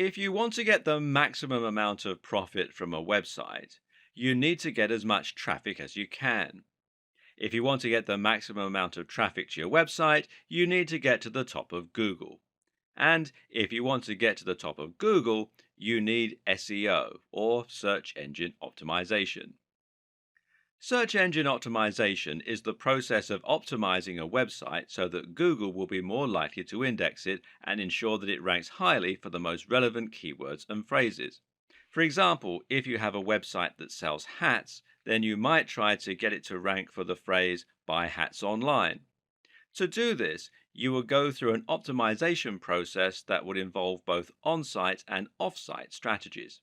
If you want to get the maximum amount of profit from a website, you need to get as much traffic as you can. If you want to get the maximum amount of traffic to your website, you need to get to the top of Google. And if you want to get to the top of Google, you need SEO, or search engine optimization. Search engine optimization is the process of optimizing a website so that Google will be more likely to index it and ensure that it ranks highly for the most relevant keywords and phrases. For example, if you have a website that sells hats, then you might try to get it to rank for the phrase "buy hats online." To do this, you will go through an optimization process that would involve both on-site and off-site strategies.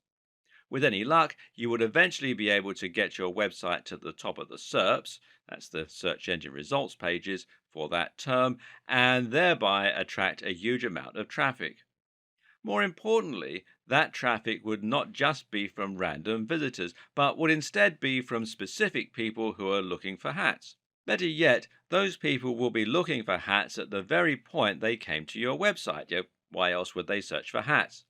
With any luck, you would eventually be able to get your website to the top of the SERPs, that's the search engine results pages, for that term, and thereby attract a huge amount of traffic. More importantly, that traffic would not just be from random visitors, but would instead be from specific people who are looking for hats. Better yet, those people will be looking for hats at the very point they came to your website. Why else would they search for hats?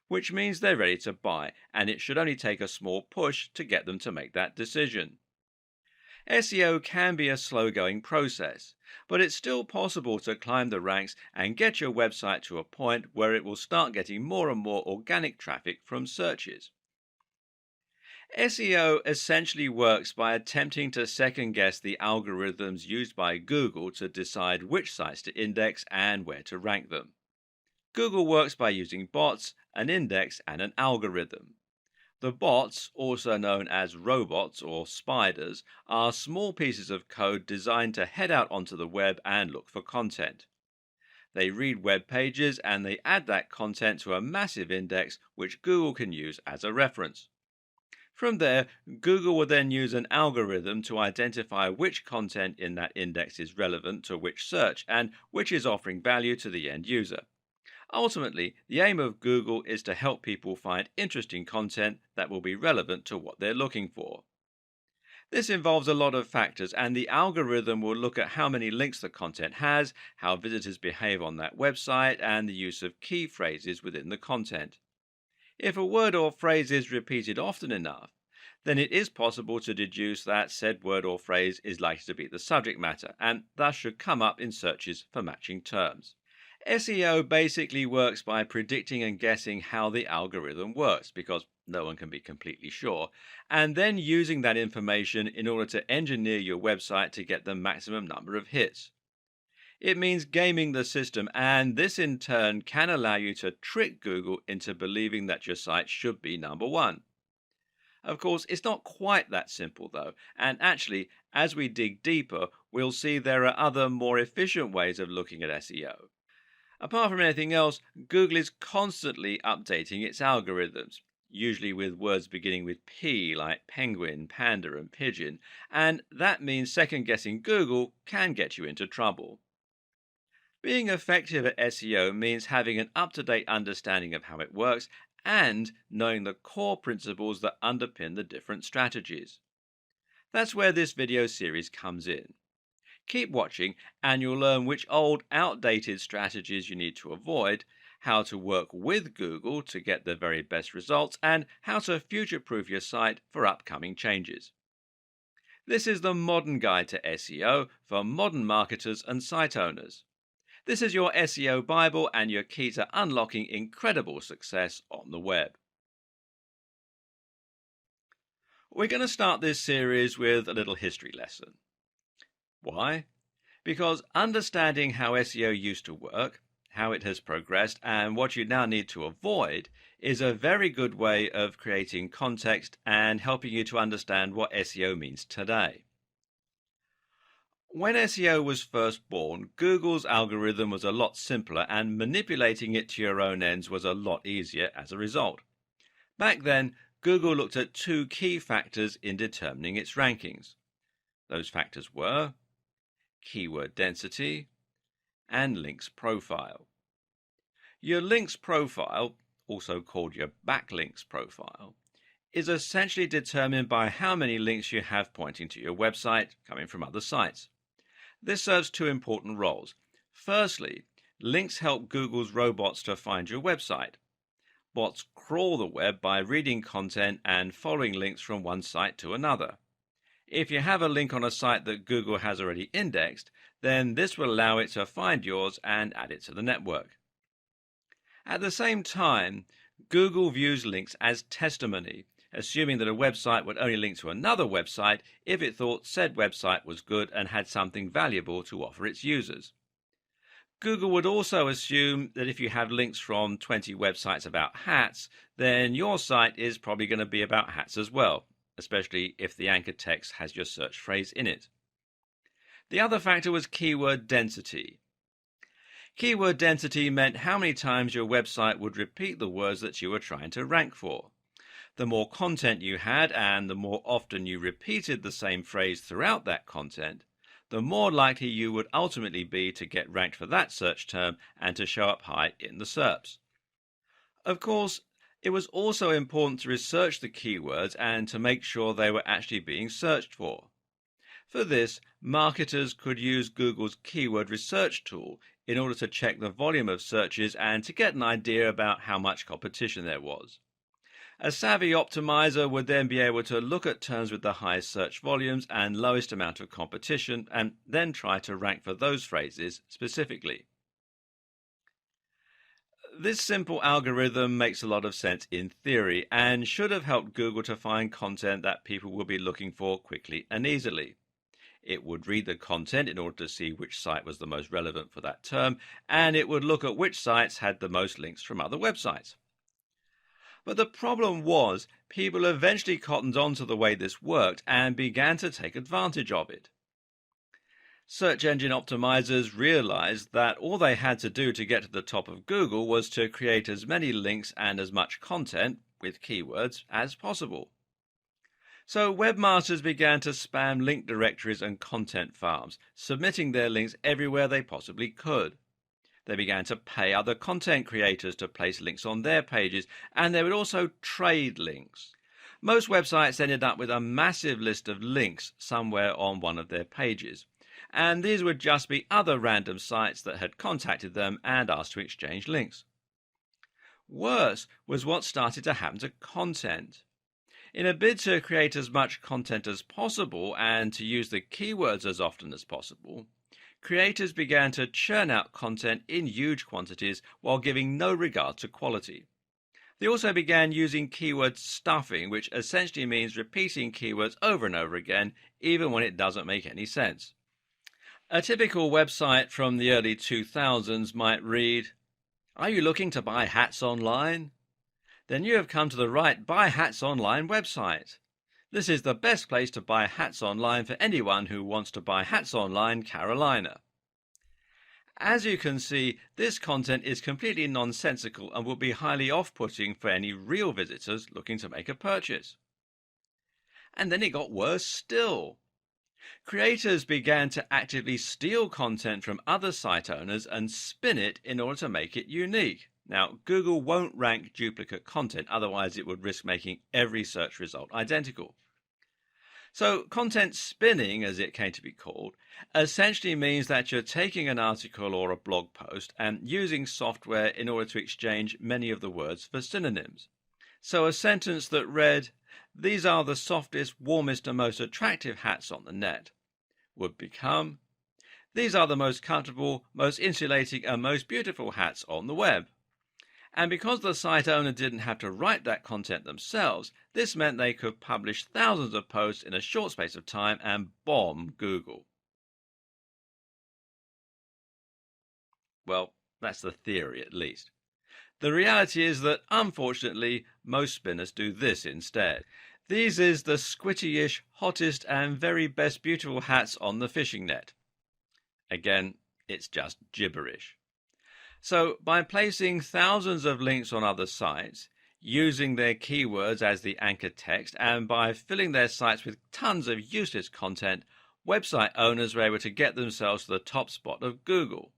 Which means they're ready to buy, and it should only take a small push to get them to make that decision. SEO can be a slow-going process, but it's still possible to climb the ranks and get your website to a point where it will start getting more and more organic traffic from searches. SEO essentially works by attempting to second-guess the algorithms used by Google to decide which sites to index and where to rank them. Google works by using bots, an index, and an algorithm. The bots, also known as robots or spiders, are small pieces of code designed to head out onto the web and look for content. They read web pages and they add that content to a massive index which Google can use as a reference. From there, Google will then use an algorithm to identify which content in that index is relevant to which search and which is offering value to the end user. Ultimately, the aim of Google is to help people find interesting content that will be relevant to what they're looking for. This involves a lot of factors, and the algorithm will look at how many links the content has, how visitors behave on that website, and the use of key phrases within the content. If a word or phrase is repeated often enough, then it is possible to deduce that said word or phrase is likely to be the subject matter, and thus should come up in searches for matching terms. SEO basically works by predicting and guessing how the algorithm works, because no one can be completely sure, and then using that information in order to engineer your website to get the maximum number of hits. It means gaming the system, and this in turn can allow you to trick Google into believing that your site should be number one. Of course, it's not quite that simple though, and actually, as we dig deeper, we'll see there are other more efficient ways of looking at SEO. Apart from anything else, Google is constantly updating its algorithms, usually with words beginning with P like penguin, panda, and pigeon, and that means second-guessing Google can get you into trouble. Being effective at SEO means having an up-to-date understanding of how it works and knowing the core principles that underpin the different strategies. That's where this video series comes in. Keep watching and you'll learn which old, outdated strategies you need to avoid, how to work with Google to get the very best results, and how to future-proof your site for upcoming changes. This is the modern guide to SEO for modern marketers and site owners. This is your SEO Bible and your key to unlocking incredible success on the web. We're going to start this series with a little history lesson. Why? Because understanding how SEO used to work, how it has progressed, and what you now need to avoid is a very good way of creating context and helping you to understand what SEO means today. When SEO was first born, Google's algorithm was a lot simpler and manipulating it to your own ends was a lot easier as a result. Back then, Google looked at two key factors in determining its rankings. Those factors were keyword density and links profile. Your links profile, also called your backlinks profile, is essentially determined by how many links you have pointing to your website coming from other sites. This serves two important roles. Firstly, links help Google's robots to find your website. Bots crawl the web by reading content and following links from one site to another. If you have a link on a site that Google has already indexed, then this will allow it to find yours and add it to the network. At the same time, Google views links as testimony, assuming that a website would only link to another website if it thought said website was good and had something valuable to offer its users. Google would also assume that if you have links from 20 websites about hats, then your site is probably going to be about hats as well, especially if the anchor text has your search phrase in it. The other factor was keyword density. Keyword density meant how many times your website would repeat the words that you were trying to rank for. The more content you had and the more often you repeated the same phrase throughout that content, the more likely you would ultimately be to get ranked for that search term and to show up high in the SERPs. Of course, it was also important to research the keywords and to make sure they were actually being searched for. For this, marketers could use Google's keyword research tool in order to check the volume of searches and to get an idea about how much competition there was. A savvy optimizer would then be able to look at terms with the highest search volumes and lowest amount of competition and then try to rank for those phrases specifically. This simple algorithm makes a lot of sense in theory and should have helped Google to find content that people will be looking for quickly and easily. It would read the content in order to see which site was the most relevant for that term, and it would look at which sites had the most links from other websites. But the problem was, people eventually cottoned on to the way this worked and began to take advantage of it. Search engine optimizers realized that all they had to do to get to the top of Google was to create as many links and as much content, with keywords, as possible. So webmasters began to spam link directories and content farms, submitting their links everywhere they possibly could. They began to pay other content creators to place links on their pages, and they would also trade links. Most websites ended up with a massive list of links somewhere on one of their pages, and these would just be other random sites that had contacted them and asked to exchange links. Worse was what started to happen to content. In a bid to create as much content as possible and to use the keywords as often as possible, creators began to churn out content in huge quantities while giving no regard to quality. They also began using keyword stuffing, which essentially means repeating keywords over and over again, even when it doesn't make any sense. A typical website from the early 2000s might read, "Are you looking to buy hats online? Then you have come to the right Buy Hats Online website. This is the best place to buy hats online for anyone who wants to buy hats online, Carolina." As you can see, this content is completely nonsensical and will be highly off-putting for any real visitors looking to make a purchase. And then it got worse still. Creators began to actively steal content from other site owners and spin it in order to make it unique. Now, Google won't rank duplicate content, otherwise it would risk making every search result identical. So content spinning, as it came to be called, essentially means that you're taking an article or a blog post and using software in order to exchange many of the words for synonyms. So a sentence that read, "These are the softest, warmest and most attractive hats on the net," would become, "These are the most comfortable, most insulating and most beautiful hats on the web." And because the site owner didn't have to write that content themselves, this meant they could publish thousands of posts in a short space of time and bomb Google. Well, that's the theory at least. The reality is that, unfortunately, most spinners do this instead. These is the squitty-ish, hottest and very best beautiful hats on the fishing net. Again, it's just gibberish. So, by placing thousands of links on other sites, using their keywords as the anchor text, and by filling their sites with tons of useless content, website owners were able to get themselves to the top spot of Google.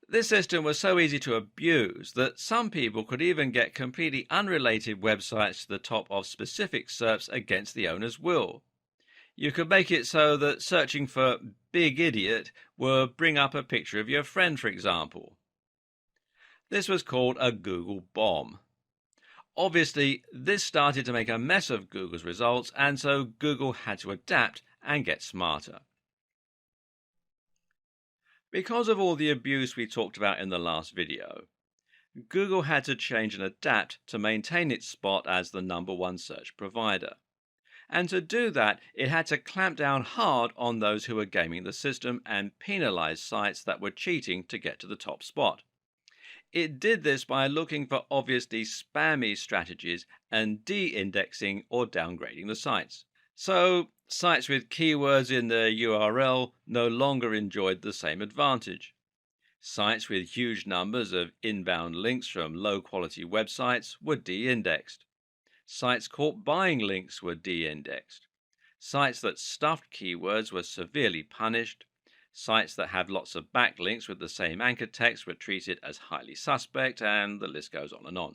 This system was so easy to abuse that some people could even get completely unrelated websites to the top of specific SERPs against the owner's will. You could make it so that searching for Big Idiot would bring up a picture of your friend, for example. This was called a Google bomb. Obviously, this started to make a mess of Google's results, and so Google had to adapt and get smarter. Because of all the abuse we talked about in the last video, Google had to change and adapt to maintain its spot as the #1 search provider. And to do that, it had to clamp down hard on those who were gaming the system and penalize sites that were cheating to get to the top spot. It did this by looking for obviously spammy strategies and de-indexing or downgrading the sites. So, sites with keywords in their URL no longer enjoyed the same advantage. Sites with huge numbers of inbound links from low quality websites were de-indexed. Sites caught buying links were de-indexed. Sites that stuffed keywords were severely punished. Sites that have lots of backlinks with the same anchor text were treated as highly suspect, and the list goes on and on.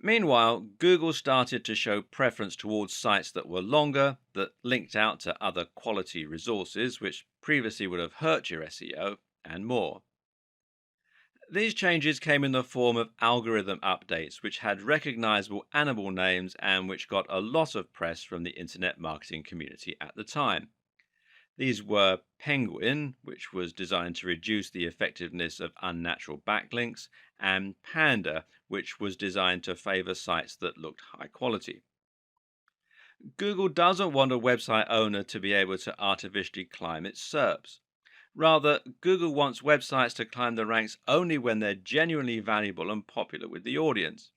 Meanwhile, Google started to show preference towards sites that were longer, that linked out to other quality resources which previously would have hurt your SEO, and more. These changes came in the form of algorithm updates, which had recognizable animal names and which got a lot of press from the internet marketing community at the time. These were Penguin, which was designed to reduce the effectiveness of unnatural backlinks, and Panda, which was designed to favor sites that looked high quality. Google doesn't want a website owner to be able to artificially climb its SERPs. Rather, Google wants websites to climb the ranks only when they're genuinely valuable and popular with the audience.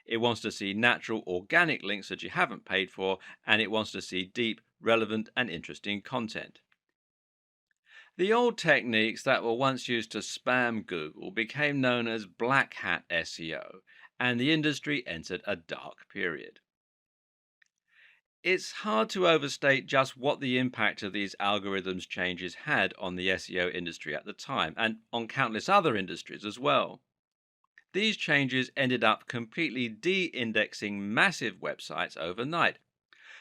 It wants to see natural, organic links that you haven't paid for, and it wants to see deep, relevant, and interesting content. The old techniques that were once used to spam Google became known as black hat SEO, and the industry entered a dark period. It's hard to overstate just what the impact of these algorithms changes had on the SEO industry at the time, and on countless other industries as well. These changes ended up completely de-indexing massive websites overnight.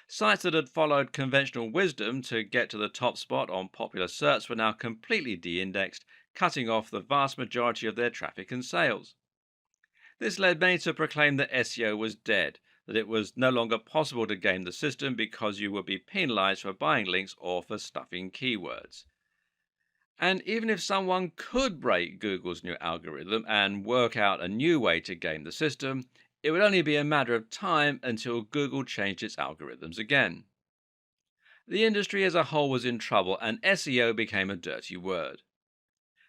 Sites that had followed conventional wisdom to get to the top spot on popular search were now completely de-indexed, cutting off the vast majority of their traffic and sales. This led many to proclaim that SEO was dead, that it was no longer possible to game the system because you would be penalized for buying links or for stuffing keywords. And even if someone could break Google's new algorithm and work out a new way to game the system, it would only be a matter of time until Google changed its algorithms again. The industry as a whole was in trouble, and SEO became a dirty word.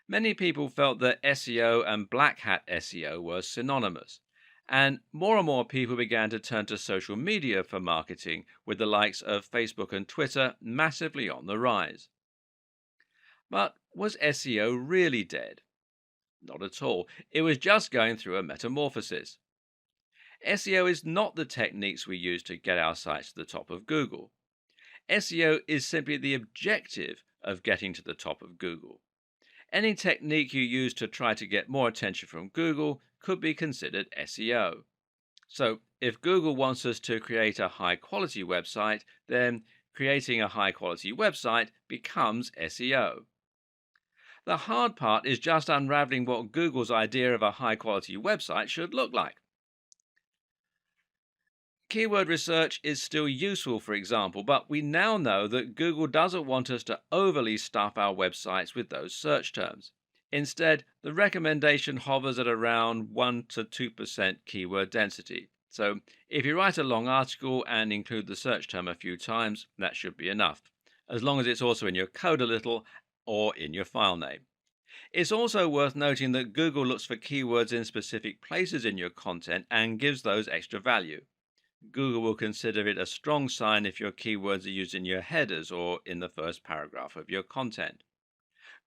Many people felt that SEO and black hat SEO were synonymous, and more people began to turn to social media for marketing, with the likes of Facebook and Twitter massively on the rise. But was SEO really dead? Not at all. It was just going through a metamorphosis. SEO is not the techniques we use to get our sites to the top of Google. SEO is simply the objective of getting to the top of Google. Any technique you use to try to get more attention from Google could be considered SEO. So, if Google wants us to create a high quality website, then creating a high quality website becomes SEO. The hard part is just unraveling what Google's idea of a high quality website should look like. Keyword research is still useful, for example, but we now know that Google doesn't want us to overly stuff our websites with those search terms. Instead, the recommendation hovers at around 1 to 2% keyword density. So, if you write a long article and include the search term a few times, that should be enough, as long as it's also in your code a little or in your file name. It's also worth noting that Google looks for keywords in specific places in your content and gives those extra value. Google will consider it a strong sign if your keywords are used in your headers or in the first paragraph of your content.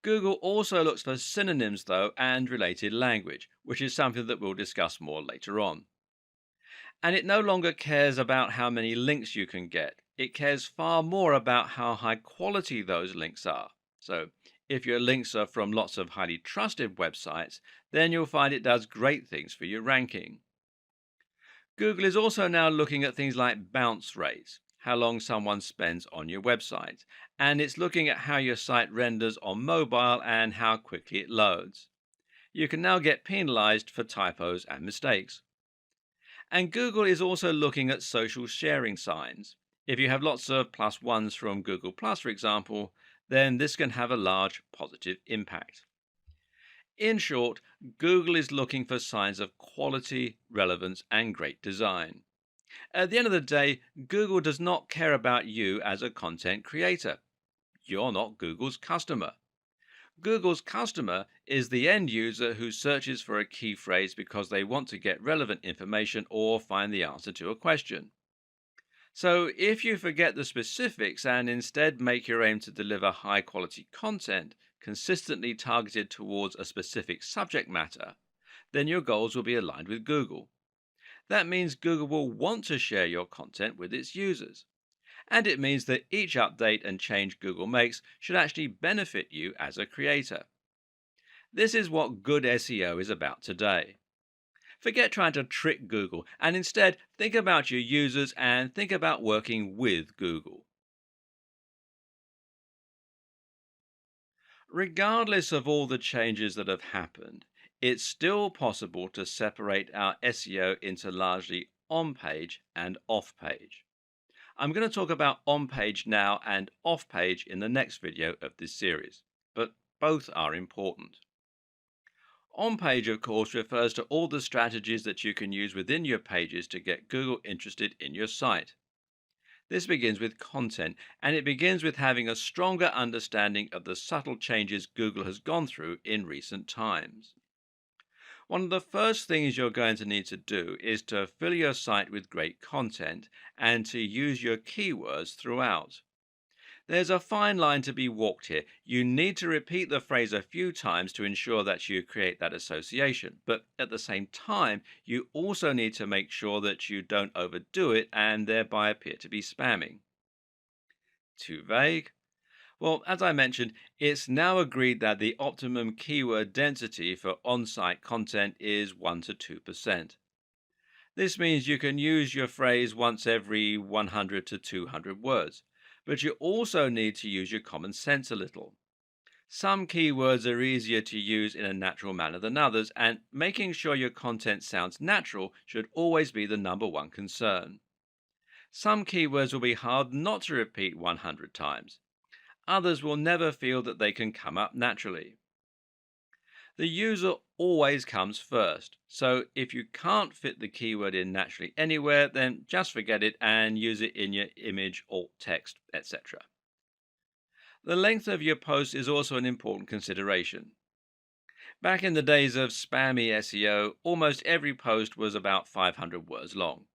Google also looks for synonyms, though, and related language, which is something that we'll discuss more later on. And it no longer cares about how many links you can get. It cares far more about how high quality those links are. So, if your links are from lots of highly trusted websites, then you'll find it does great things for your ranking. Google is also now looking at things like bounce rates, how long someone spends on your website, and it's looking at how your site renders on mobile and how quickly it loads. You can now get penalized for typos and mistakes. And Google is also looking at social sharing signs. If you have lots of plus ones from Google Plus, for example, then this can have a large positive impact. In short, Google is looking for signs of quality, relevance, and great design. At the end of the day, Google does not care about you as a content creator. You're not Google's customer. Google's customer is the end user who searches for a key phrase because they want to get relevant information or find the answer to a question. So, if you forget the specifics and instead make your aim to deliver high quality content consistently targeted towards a specific subject matter, then your goals will be aligned with Google. That means Google will want to share your content with its users. And it means that each update and change Google makes should actually benefit you as a creator. This is what good SEO is about today. Forget trying to trick Google and instead think about your users and think about working with Google. Regardless of all the changes that have happened, it's still possible to separate our SEO into largely on page and off page. I'm going to talk about on page now and off page in the next video of this series, but both are important. On page, of course, refers to all the strategies that you can use within your pages to get Google interested in your site. This begins with content, and it begins with having a stronger understanding of the subtle changes Google has gone through in recent times. One of the first things you're going to need to do is to fill your site with great content and to use your keywords throughout. There's a fine line to be walked here. You need to repeat the phrase a few times to ensure that you create that association. But at the same time, you also need to make sure that you don't overdo it and thereby appear to be spamming. Too vague? Well, as I mentioned, it's now agreed that the optimum keyword density for on site content is 1 to 2%. This means you can use your phrase once every 100 to 200 words, but you also need to use your common sense a little. Some keywords are easier to use in a natural manner than others, and making sure your content sounds natural should always be the number one concern. Some keywords will be hard not to repeat 100 times. Others will never feel that they can come up naturally. The user always comes first, so if you can't fit the keyword in naturally anywhere, then just forget it and use it in your image, alt text, etc. The length of your post is also an important consideration. Back in the days of spammy SEO, almost every post was about 500 words long.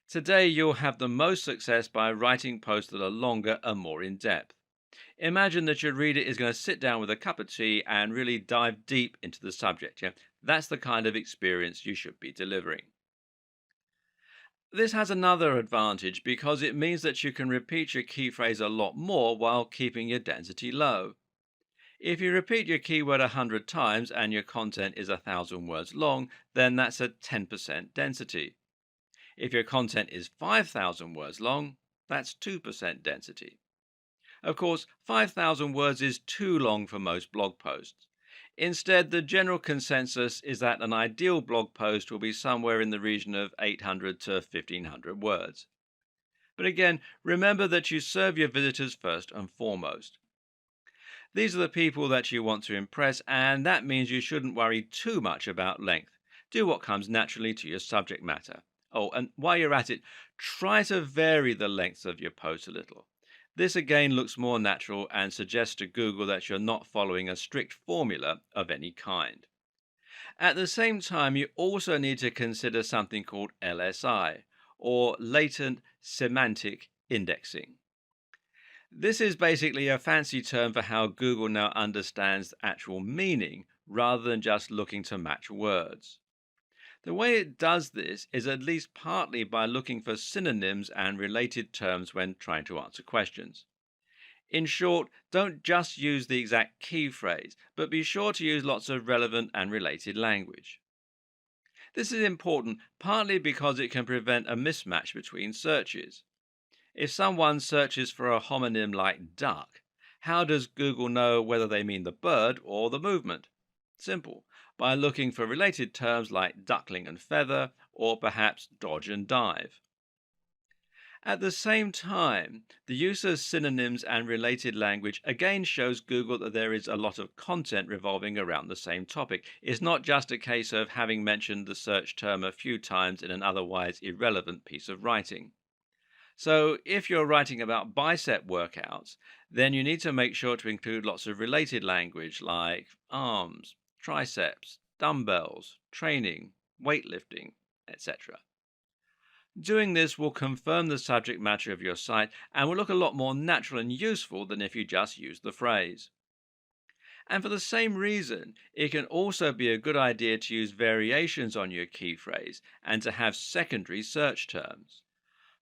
Today, you'll have the most success by writing posts that are longer and more in depth. Imagine that your reader is going to sit down with a cup of tea and really dive deep into the subject. Yeah? That's the kind of experience you should be delivering. This has another advantage because it means that you can repeat your key phrase a lot more while keeping your density low. If you repeat your keyword 100 times and your content is 1,000 words long, then that's a 10% density. If your content is 5,000 words long, that's 2% density. Of course, 5,000 words is too long for most blog posts. Instead, the general consensus is that an ideal blog post will be somewhere in the region of 800 to 1,500 words. But again, remember that you serve your visitors first and foremost. These are the people that you want to impress, and that means you shouldn't worry too much about length. Do what comes naturally to your subject matter. Oh, and while you're at it, try to vary the length of your post a little. This again looks more natural and suggests to Google that you're not following a strict formula of any kind. At the same time, you also need to consider something called LSI, or latent semantic indexing. This is basically a fancy term for how Google now understands actual meaning rather than just looking to match words. The way it does this is at least partly by looking for synonyms and related terms when trying to answer questions. In short, don't just use the exact key phrase, but be sure to use lots of relevant and related language. This is important partly because it can prevent a mismatch between searches. If someone searches for a homonym like duck, how does Google know whether they mean the bird or the movement? Simple. by looking for related terms like duckling and feather, or perhaps dodge and dive. At the same time, the use of synonyms and related language again shows Google that there is a lot of content revolving around the same topic. It's not just a case of having mentioned the search term a few times in an otherwise irrelevant piece of writing. So, if you're writing about bicep workouts, then you need to make sure to include lots of related language like arms, triceps, dumbbells, training, weightlifting, etc. Doing this will confirm the subject matter of your site and will look a lot more natural and useful than if you just use the phrase. And for the same reason, it can also be a good idea to use variations on your key phrase and to have secondary search terms.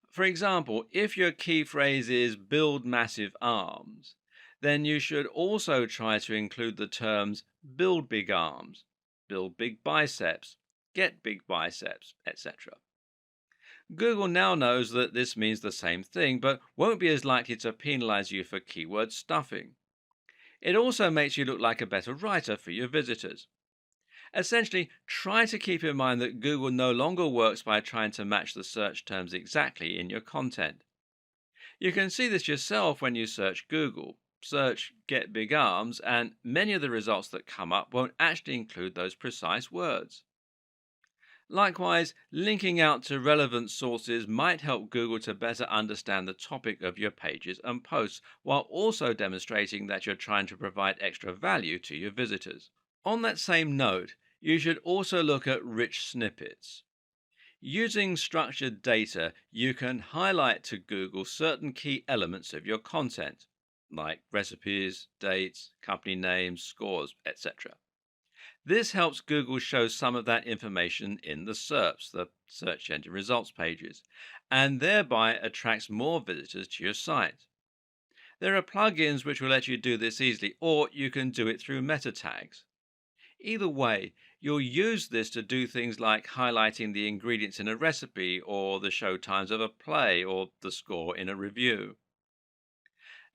For example, if your key phrase is build massive arms, then you should also try to include the terms build big arms, build big biceps, get big biceps, etc. Google now knows that this means the same thing, but won't be as likely to penalize you for keyword stuffing. It also makes you look like a better writer for your visitors. Essentially, try to keep in mind that Google no longer works by trying to match the search terms exactly in your content. You can see this yourself when you search Google. Search get big arms, and many of the results that come up won't actually include those precise words. Likewise, linking out to relevant sources might help Google to better understand the topic of your pages and posts, while also demonstrating that you're trying to provide extra value to your visitors. On that same note, you should also look at rich snippets. Using structured data, you can highlight to Google certain key elements of your content, like recipes, dates, company names, scores, etc. This helps Google show some of that information in the SERPs, the search engine results pages, and thereby attracts more visitors to your site. There are plugins which will let you do this easily, or you can do it through meta tags. Either way, you'll use this to do things like highlighting the ingredients in a recipe, or the show times of a play, or the score in a review.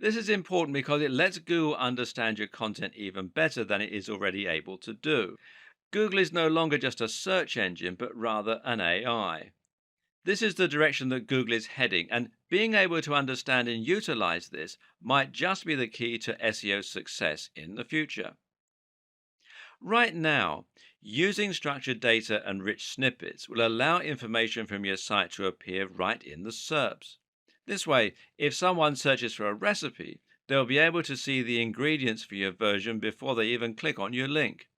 This is important because it lets Google understand your content even better than it is already able to do. Google is no longer just a search engine, but rather an AI. This is the direction that Google is heading, and being able to understand and utilize this might just be the key to SEO success in the future. Right now, using structured data and rich snippets will allow information from your site to appear right in the SERPs. This way, if someone searches for a recipe, they'll be able to see the ingredients for your version before they even click on your link.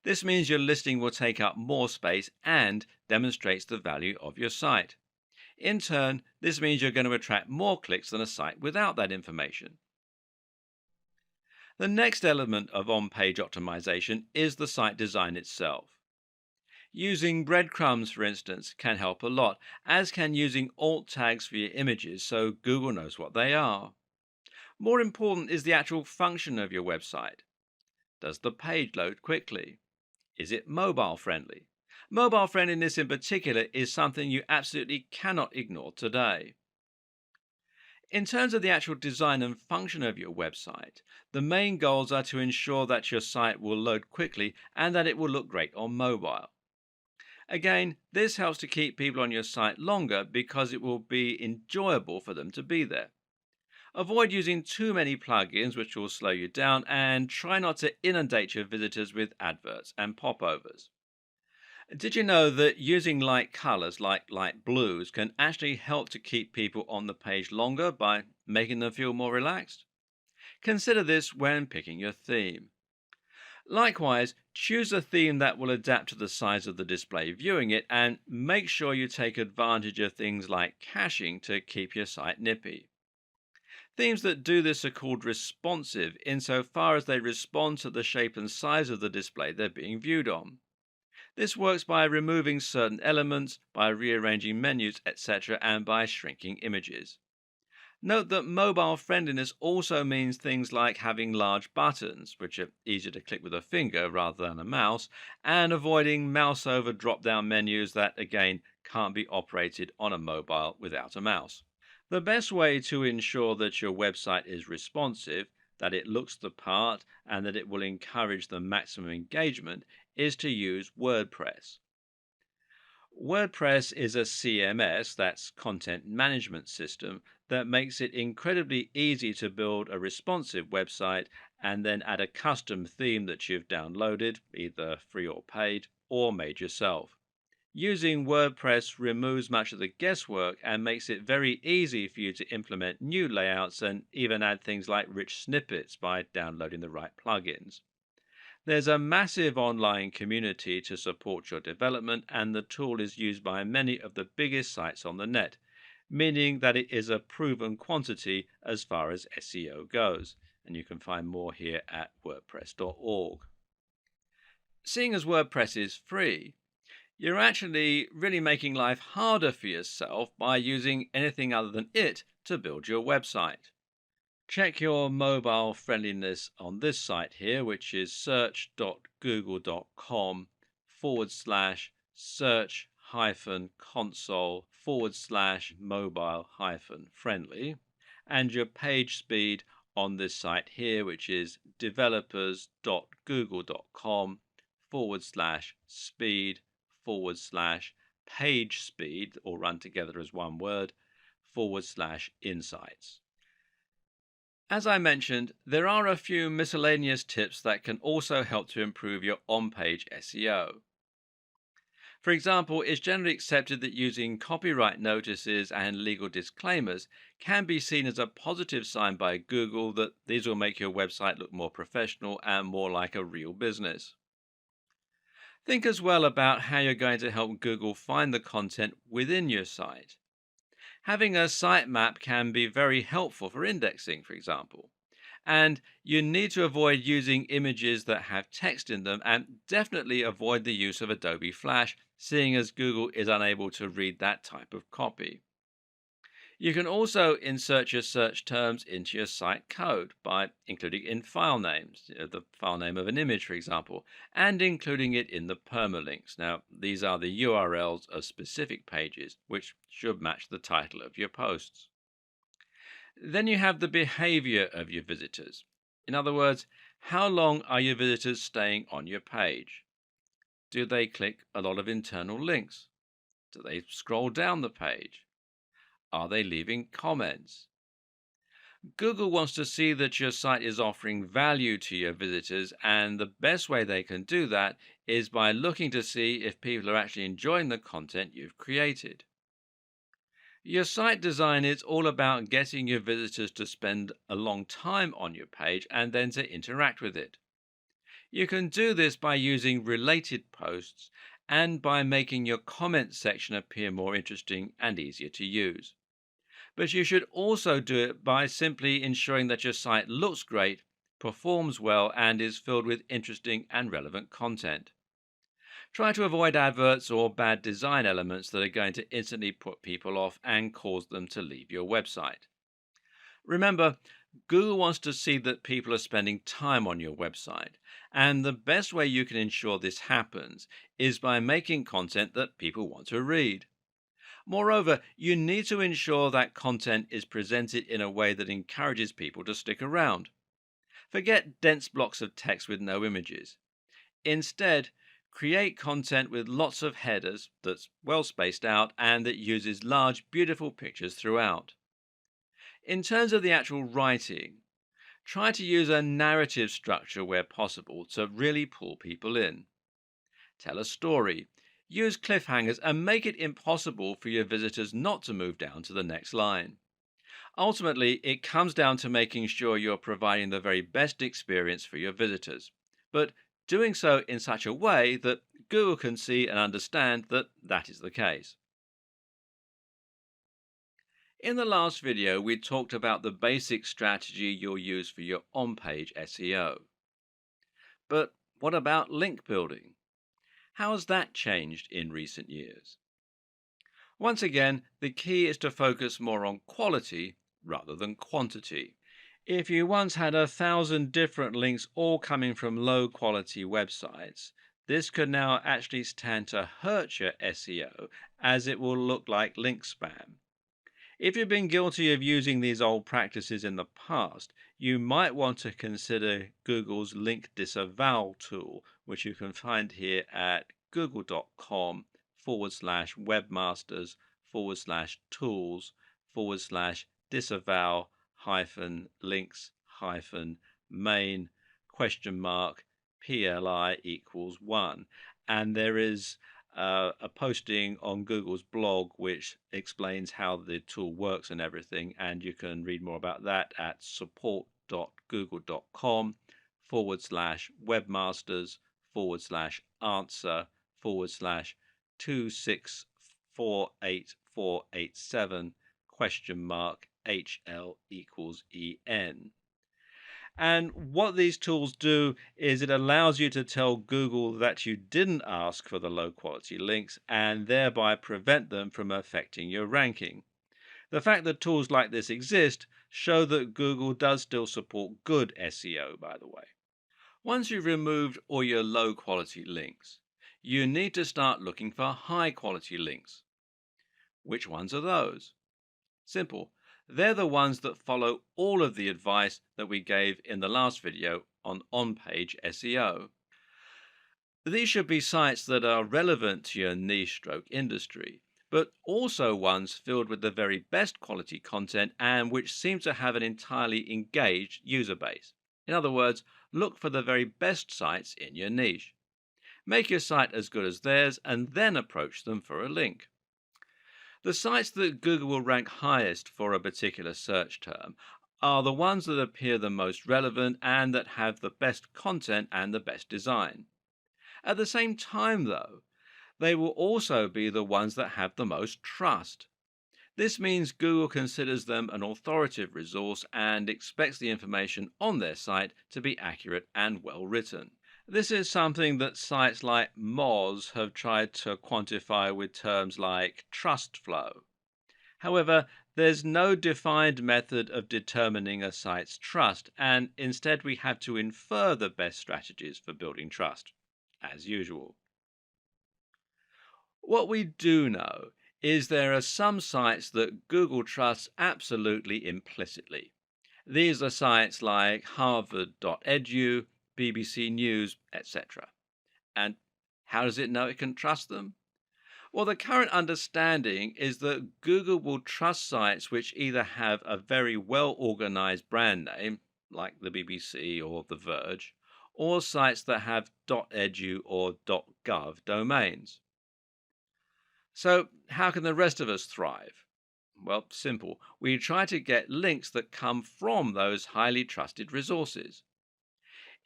This means your listing will take up more space and demonstrates the value of your site. In turn, this means you're going to attract more clicks than a site without that information. The next element of on-page optimization is the site design itself. Using breadcrumbs, for instance, can help a lot, as can using alt tags for your images so Google knows what they are. More important is the actual function of your website. Does the page load quickly? Is it mobile friendly? Mobile friendliness in particular is something you absolutely cannot ignore today. In terms of the actual design and function of your website, the main goals are to ensure that your site will load quickly and that it will look great on mobile. Again, this helps to keep people on your site longer because it will be enjoyable for them to be there. Avoid using too many plugins which will slow you down, and try not to inundate your visitors with adverts and popovers. Did you know that using light colors like light blues can actually help to keep people on the page longer by making them feel more relaxed? Consider this when picking your theme. Likewise, choose a theme that will adapt to the size of the display viewing it, and make sure you take advantage of things like caching to keep your site nippy. Themes that do this are called responsive insofar as they respond to the shape and size of the display they're being viewed on. This works by removing certain elements, by rearranging menus, etc., and by shrinking images. Note that mobile friendliness also means things like having large buttons, which are easier to click with a finger rather than a mouse, and avoiding mouse over drop down menus that, again, can't be operated on a mobile without a mouse. The best way to ensure that your website is responsive, that it looks the part, and that it will encourage the maximum engagement is to use WordPress. WordPress is a CMS, that's content management system, that makes it incredibly easy to build a responsive website and then add a custom theme that you've downloaded, either free or paid, or made yourself. Using WordPress removes much of the guesswork and makes it very easy for you to implement new layouts and even add things like rich snippets by downloading the right plugins. There's a massive online community to support your development, and the tool is used by many of the biggest sites on the net, meaning that it is a proven quantity as far as SEO goes. And you can find more here at WordPress.org. Seeing as WordPress is free, you're actually really making life harder for yourself by using anything other than it to build your website. Check your mobile friendliness on this site here, which is search.google.com/search console /mobile friendly, and your page speed on this site here, which is developers.google.com /speed page speed, or run together as one word, /insights. As I mentioned, there are a few miscellaneous tips that can also help to improve your on-page SEO. For example, it's generally accepted that using copyright notices and legal disclaimers can be seen as a positive sign by Google that these will make your website look more professional and more like a real business. Think as well about how you're going to help Google find the content within your site. Having a sitemap can be very helpful for indexing, for example. And you need to avoid using images that have text in them, and definitely avoid the use of Adobe Flash, seeing as Google is unable to read that type of copy. You can also insert your search terms into your site code by including in file names, the file name of an image, for example, and including it in the permalinks. Now, these are the URLs of specific pages, which should match the title of your posts. Then you have the behavior of your visitors. In other words, how long are your visitors staying on your page? Do they click a lot of internal links? Do they scroll down the page? Are they leaving comments? Google wants to see that your site is offering value to your visitors, and the best way they can do that is by looking to see if people are actually enjoying the content you've created. Your site design is all about getting your visitors to spend a long time on your page and then to interact with it. You can do this by using related posts and by making your comment section appear more interesting and easier to use. But you should also do it by simply ensuring that your site looks great, performs well, and is filled with interesting and relevant content. Try to avoid adverts or bad design elements that are going to instantly put people off and cause them to leave your website. Remember, Google wants to see that people are spending time on your website, and the best way you can ensure this happens is by making content that people want to read. Moreover, you need to ensure that content is presented in a way that encourages people to stick around. Forget dense blocks of text with no images. Instead, create content with lots of headers that's well spaced out and that uses large, beautiful pictures throughout. In terms of the actual writing, try to use a narrative structure where possible to really pull people in. Tell a story. Use cliffhangers and make it impossible for your visitors not to move down to the next line. Ultimately, it comes down to making sure you're providing the very best experience for your visitors, but doing so in such a way that Google can see and understand that that is the case. In the last video, we talked about the basic strategy you'll use for your on-page SEO. But what about link building? How has that changed in recent years? Once again, the key is to focus more on quality rather than quantity. If you once had 1,000 different links all coming from low quality websites, this could now actually stand to hurt your SEO, as it will look like link spam. If you've been guilty of using these old practices in the past, you might want to consider Google's link disavow tool, which you can find here at google.com/webmasters/tools/disavow links main $PLI equals 1. And there is a posting on Google's blog which explains how the tool works and everything. And you can read more about that at support.google.com/webmasters/answer/2648487 HL equals EN. And what these tools do is it allows you to tell Google that you didn't ask for the low quality links and thereby prevent them from affecting your ranking. The fact that tools like this exist show that Google does still support good SEO, by the way. Once you've removed all your low quality links, you need to start looking for high quality links. Which ones are those? Simple. They're the ones that follow all of the advice that we gave in the last video on on-page SEO. These should be sites that are relevant to your niche stroke industry, but also ones filled with the very best quality content and which seem to have an entirely engaged user base. In other words, look for the very best sites in your niche. Make your site as good as theirs and then approach them for a link. The sites that Google will rank highest for a particular search term are the ones that appear the most relevant and that have the best content and the best design. At the same time, though, they will also be the ones that have the most trust. This means Google considers them an authoritative resource and expects the information on their site to be accurate and well written. This is something that sites like Moz have tried to quantify with terms like trust flow. However, there's no defined method of determining a site's trust, and instead we have to infer the best strategies for building trust, as usual. What we do know is there are some sites that Google trusts absolutely implicitly. These are sites like harvard.edu, BBC News, etc. And how does it know it can trust them? Well, the current understanding is that Google will trust sites which either have a very well organized brand name, like the BBC or The Verge, or sites that have .edu or .gov domains. So, how can the rest of us thrive? Well, simple. We try to get links that come from those highly trusted resources.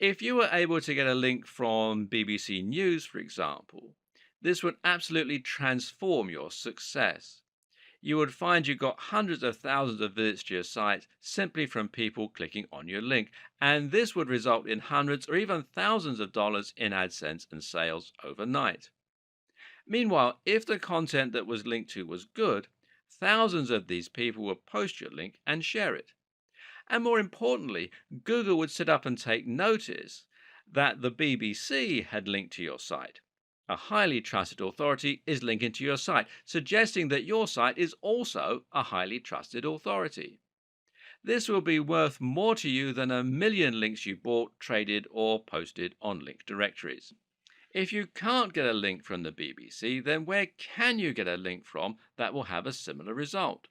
If you were able to get a link from BBC News, for example, this would absolutely transform your success. You would find you got hundreds of thousands of visits to your site simply from people clicking on your link, and this would result in hundreds or even thousands of dollars in AdSense and sales overnight. Meanwhile, if the content that was linked to was good, thousands of these people would post your link and share it. And more importantly, Google would sit up and take notice that the BBC had linked to your site. A highly trusted authority is linking to your site, suggesting that your site is also a highly trusted authority. This will be worth more to you than 1,000,000 links you bought, traded, or posted on link directories. If you can't get a link from the BBC, then where can you get a link from that will have a similar result?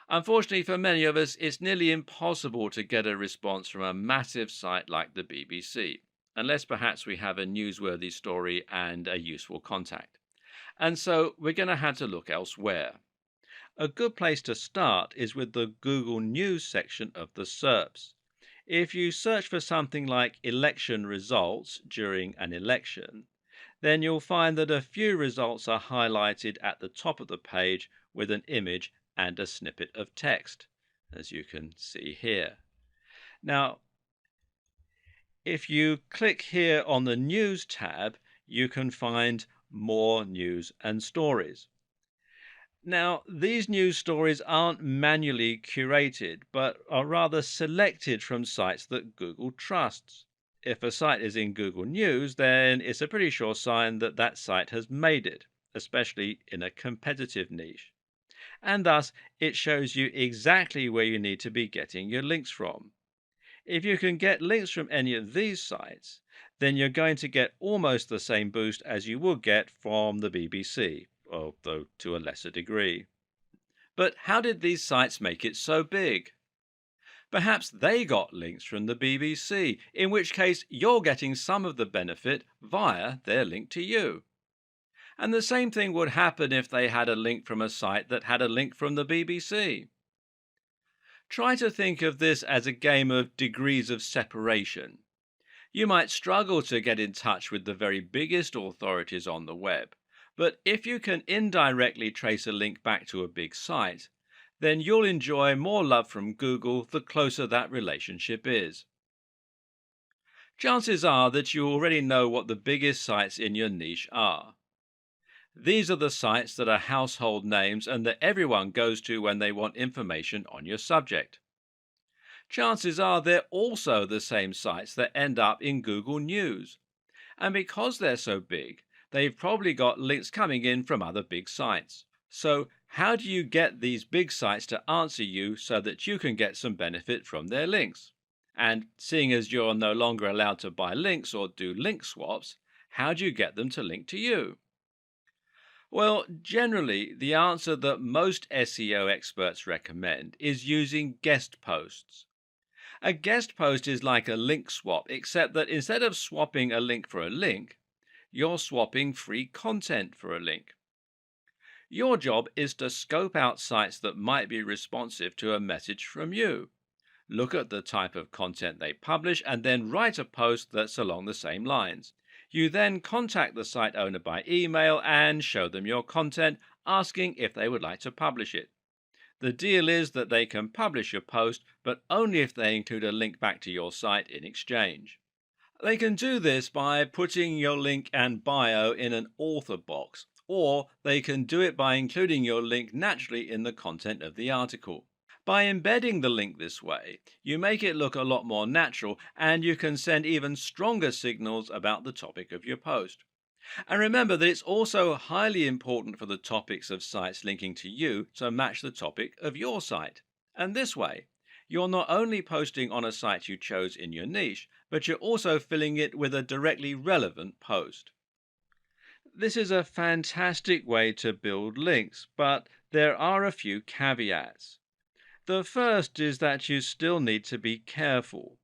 Unfortunately for many of us, it's nearly impossible to get a response from a massive site like the BBC, unless perhaps we have a newsworthy story and a useful contact. And so we're going to have to look elsewhere. A good place to start is with the Google News section of the SERPs. If you search for something like election results during an election, then you'll find that a few results are highlighted at the top of the page with an image and a snippet of text, as you can see here. Now, if you click here on the News tab, you can find more news and stories. Now, these news stories aren't manually curated, but are rather selected from sites that Google trusts. If a site is in Google News, then it's a pretty sure sign that that site has made it, especially in a competitive niche. And thus, it shows you exactly where you need to be getting your links from. If you can get links from any of these sites, then you're going to get almost the same boost as you would get from the BBC, although to a lesser degree. But how did these sites make it so big? Perhaps they got links from the BBC, in which case you're getting some of the benefit via their link to you. And the same thing would happen if they had a link from a site that had a link from the BBC. Try to think of this as a game of degrees of separation. You might struggle to get in touch with the very biggest authorities on the web, but if you can indirectly trace a link back to a big site, then you'll enjoy more love from Google the closer that relationship is. Chances are that you already know what the biggest sites in your niche are. These are the sites that are household names and that everyone goes to when they want information on your subject. Chances are they're also the same sites that end up in Google News. And because they're so big, they've probably got links coming in from other big sites. So, how do you get these big sites to answer you so that you can get some benefit from their links? And seeing as you're no longer allowed to buy links or do link swaps, how do you get them to link to you? Well, generally, the answer that most SEO experts recommend is using guest posts. A guest post is like a link swap, except that instead of swapping a link for a link, you're swapping free content for a link. Your job is to scope out sites that might be responsive to a message from you. Look at the type of content they publish and then write a post that's along the same lines. You then contact the site owner by email and show them your content, asking if they would like to publish it. The deal is that they can publish your post, but only if they include a link back to your site in exchange. They can do this by putting your link and bio in an author box, or they can do it by including your link naturally in the content of the article. By embedding the link this way, you make it look a lot more natural and you can send even stronger signals about the topic of your post. And remember that it's also highly important for the topics of sites linking to you to match the topic of your site. And this way, you're not only posting on a site you chose in your niche, but you're also filling it with a directly relevant post. This is a fantastic way to build links, but there are a few caveats. The first is that you still need to be careful.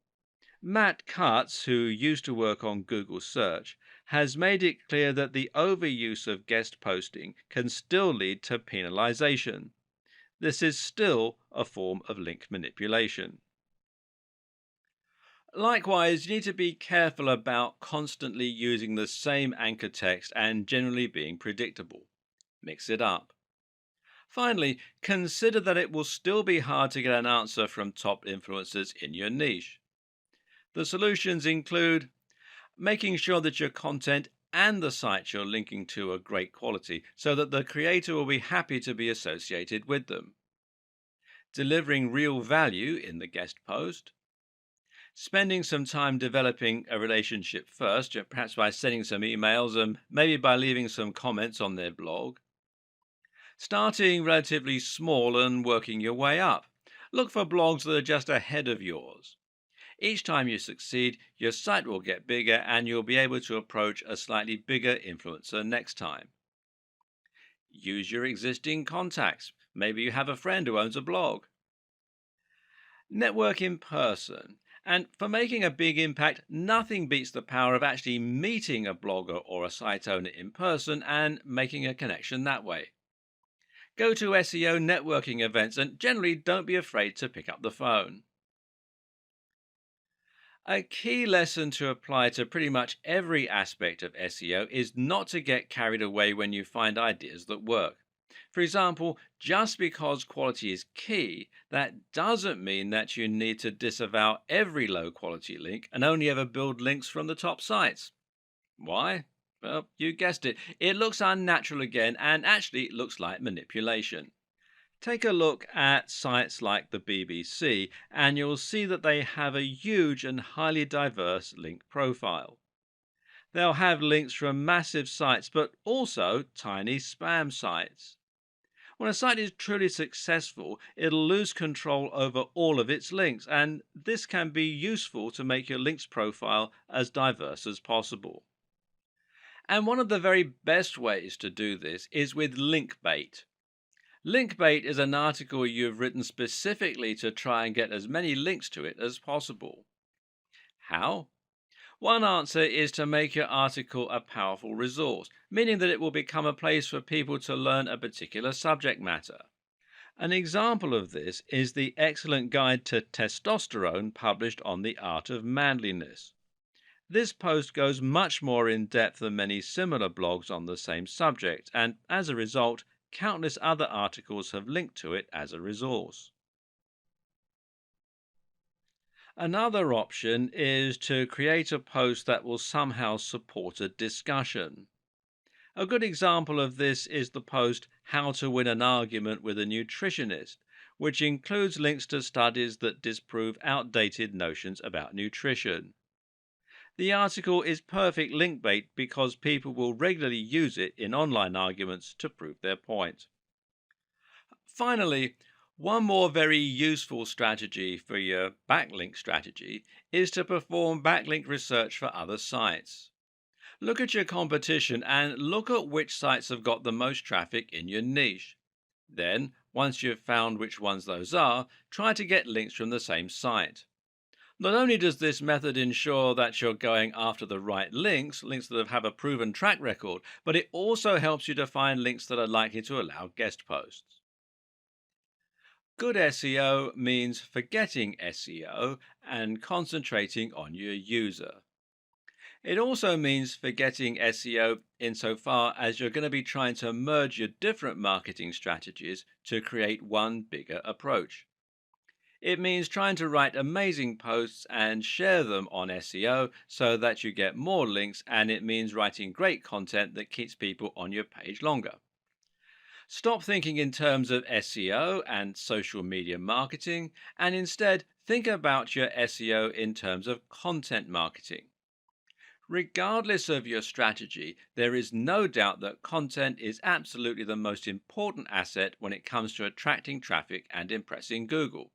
Matt Cutts, who used to work on Google Search, has made it clear that the overuse of guest posting can still lead to penalization. This is still a form of link manipulation. Likewise, you need to be careful about constantly using the same anchor text and generally being predictable. Mix it up. Finally, consider that it will still be hard to get an answer from top influencers in your niche. The solutions include making sure that your content and the sites you're linking to are great quality so that the creator will be happy to be associated with them, delivering real value in the guest post, spending some time developing a relationship first, perhaps by sending some emails and maybe by leaving some comments on their blog, starting relatively small and working your way up. Look for blogs that are just ahead of yours. Each time you succeed, your site will get bigger and you'll be able to approach a slightly bigger influencer next time. Use your existing contacts. Maybe you have a friend who owns a blog. Network in person. And for making a big impact, nothing beats the power of actually meeting a blogger or a site owner in person and making a connection that way. Go to SEO networking events and generally don't be afraid to pick up the phone. A key lesson to apply to pretty much every aspect of SEO is not to get carried away when you find ideas that work. For example, just because quality is key, that doesn't mean that you need to disavow every low quality link and only ever build links from the top sites. Why? Well, you guessed it. It looks unnatural again and actually looks like manipulation. Take a look at sites like the BBC and you'll see that they have a huge and highly diverse link profile. They'll have links from massive sites but also tiny spam sites. When a site is truly successful, it'll lose control over all of its links, and this can be useful to make your links profile as diverse as possible. And one of the very best ways to do this is with link bait. Link bait is an article you've written specifically to try and get as many links to it as possible. How? One answer is to make your article a powerful resource, meaning that it will become a place for people to learn a particular subject matter. An example of this is the excellent guide to testosterone published on the art of manliness. This post goes much more in depth than many similar blogs on the same subject, and as a result, countless other articles have linked to it as a resource. Another option is to create a post that will somehow support a discussion. A good example of this is the post How to Win an Argument with a Nutritionist, which includes links to studies that disprove outdated notions about nutrition. The article is perfect link bait because people will regularly use it in online arguments to prove their point. Finally, one more very useful strategy for your backlink strategy is to perform backlink research for other sites. Look at your competition and look at which sites have got the most traffic in your niche. Then, once you've found which ones those are, try to get links from the same site. Not only does this method ensure that you're going after the right links that have a proven track record, but it also helps you to find links that are likely to allow guest posts. Good SEO means forgetting SEO and concentrating on your user. It also means forgetting SEO insofar as you're going to be trying to merge your different marketing strategies to create one bigger approach. It means trying to write amazing posts and share them on SEO so that you get more links, and it means writing great content that keeps people on your page longer. Stop thinking in terms of SEO and social media marketing, and instead think about your SEO in terms of content marketing. Regardless of your strategy, there is no doubt that content is absolutely the most important asset when it comes to attracting traffic and impressing Google.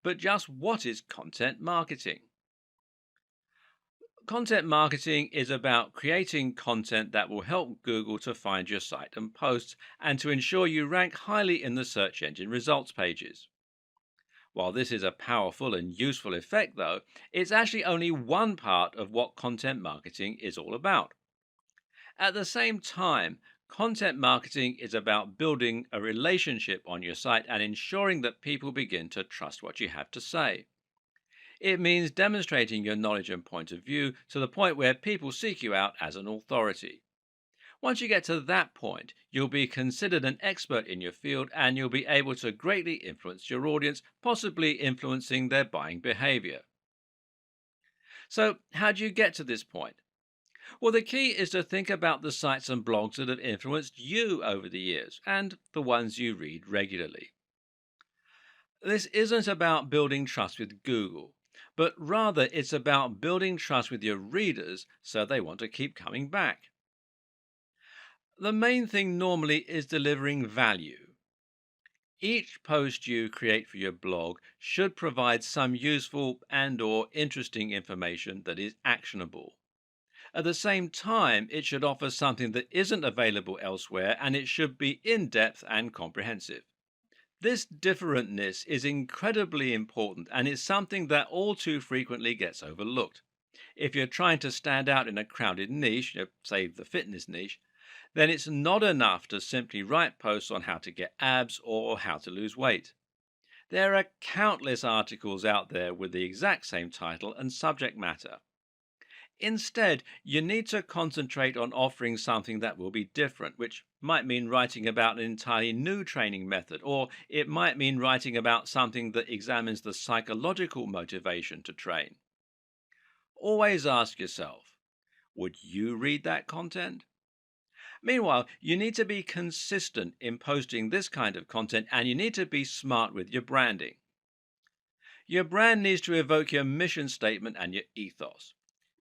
But just what is content marketing? Content marketing is about creating content that will help Google to find your site and posts and to ensure you rank highly in the search engine results pages. While this is a powerful and useful effect, though, it's actually only one part of what content marketing is all about. At the same time, content marketing is about building a relationship on your site and ensuring that people begin to trust what you have to say. It means demonstrating your knowledge and point of view to the point where people seek you out as an authority. Once you get to that point, you'll be considered an expert in your field and you'll be able to greatly influence your audience, possibly influencing their buying behavior. So, how do you get to this point? Well, the key is to think about the sites and blogs that have influenced you over the years and the ones you read regularly. This isn't about building trust with Google, but rather it's about building trust with your readers so they want to keep coming back. The main thing normally is delivering value. Each post you create for your blog should provide some useful and/or interesting information that is actionable. At the same time, it should offer something that isn't available elsewhere, and it should be in-depth and comprehensive. This differentness is incredibly important and is something that all too frequently gets overlooked. If you're trying to stand out in a crowded niche, say the fitness niche, then it's not enough to simply write posts on how to get abs or how to lose weight. There are countless articles out there with the exact same title and subject matter. Instead, you need to concentrate on offering something that will be different, which might mean writing about an entirely new training method, or it might mean writing about something that examines the psychological motivation to train. Always ask yourself, would you read that content? Meanwhile, you need to be consistent in posting this kind of content, and you need to be smart with your branding. Your brand needs to evoke your mission statement and your ethos.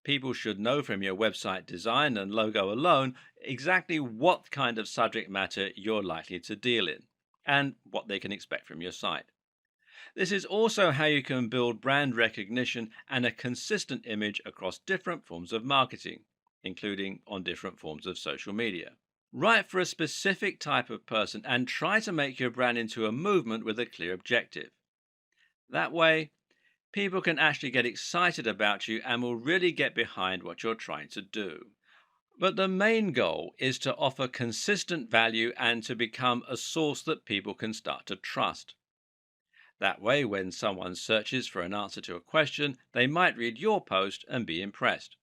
people should know from your website design and logo alone exactly what kind of subject matter you're likely to deal in and what they can expect from your site. This is also how you can build brand recognition and a consistent image across different forms of marketing, including on different forms of social media. Write for a specific type of person and try to make your brand into a movement with a clear objective. That way, people can actually get excited about you and will really get behind what you're trying to do. But the main goal is to offer consistent value and to become a source that people can start to trust. That way, when someone searches for an answer to a question, they might read your post and be impressed.